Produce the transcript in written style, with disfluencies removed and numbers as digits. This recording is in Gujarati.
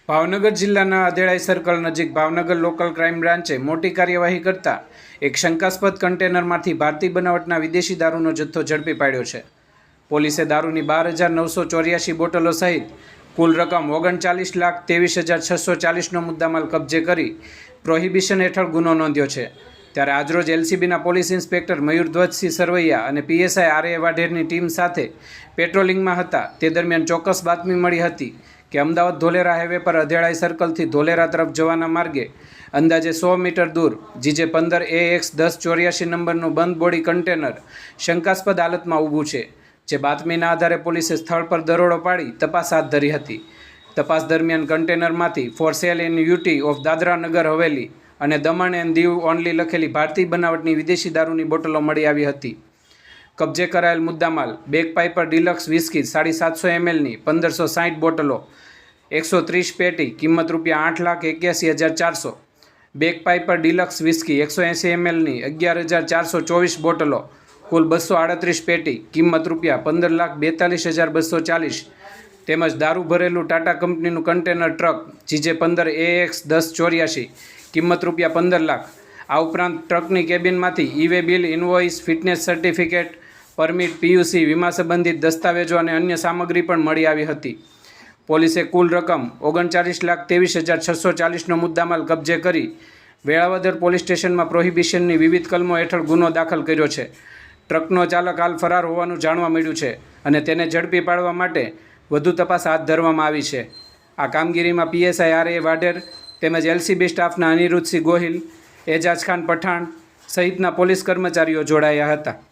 ભાવનગર જિલ્લાના અધેળાઈ સર્કલ નજીક ભાવનગર લોકલ ક્રાઇમ બ્રાન્ચે મોટી કાર્યવાહી કરતા એક શંકાસ્પદ કન્ટેનરમાંથી ભારતીય બનાવટના વિદેશી દારૂનો જથ્થો ઝડપી પાડ્યો છે। પોલીસે દારૂની 12,984 બોટલો સહિત કુલ રકમ 39,23,640નો મુદ્દામાલ કબજે કરી પ્રોહિબિશન હેઠળ ગુનો નોંધ્યો છે। ત્યારે આજરોજ એલસીબીના પોલીસ ઇન્સ્પેક્ટર મયુરધ્વજસિંહ સરવૈયા અને પીએસઆઈ આર એ વાઢેરની ટીમ સાથે પેટ્રોલિંગમાં હતા। તે દરમિયાન ચોક્કસ બાતમી મળી હતી કે અમદાવાદ ધોલેરા હાઈવે પર અધેળાઈ સર્કલથી ધોલેરા તરફ જવાના માર્ગે અંદાજે 100 મીટર દૂર જીજે 15 AX 1084 નંબરનું બંધ બોડી કન્ટેનર શંકાસ્પદ હાલતમાં ઊભું છે। જે બાતમીના આધારે પોલીસે સ્થળ પર દરોડો પાડી તપાસ હાથ ધરી હતી। તપાસ દરમિયાન કન્ટેનરમાંથી for sale in UT of Dadra Nagar Haveli અને દમણ એન્ડ દીવ ઓનલી લખેલી ભારતીય બનાવટની વિદેશી દારૂની બોટલો મળી આવી હતી। કબજે કરાયેલ મુદ્દામાલ બેક પાઇપર ડિલક્સ વિસ્કી 750 mlની 1560 બોટલો, 130 પેટી કિંમત ₹8,81,400, બેક પાઇપર ડિલક્સ વિસ્કી 180 mlની 11,424 બોટલો, કુલ 238 પેટી કિંમત ₹15,42,240 તેમજ દારૂ ભરેલું ટાટા કંપનીનું કન્ટેનર ટ્રક જીજે 15 AX 1084 કિંમત ₹15 લાખ। આ ઉપરાંત ટ્રકની કેબિનમાંથી e way bill, invoice, fitness certificate, permit, PUC, વીમા સંબંધિત દસ્તાવેજો અને અન્ય સામગ્રી પણ મળી આવી હતી। પોલીસે કુલ રકમ 39,23,640નો મુદ્દામાલ કબજે કરી વેળાવદર પોલીસ સ્ટેશનમાં પ્રોહિબિશનની વિવિધ કલમો હેઠળ ગુનો દાખલ કર્યો છે। ટ્રકનો ચાલક હાલ ફરાર હોવાનું જાણવા મળ્યું છે અને તેને ઝડપી પાડવા માટે વધુ તપાસ હાથ ધરવામાં આવી છે। આ કામગીરીમાં પીએસઆઈ આર એ વાઢેર તેમજ એલસીબી સ્ટાફના અનિરુદ્ધસિંહ ગોહિલ, એજાજ ખાન પઠાણ સહિતના પોલીસ કર્મચારીઓ જોડાયા હતા।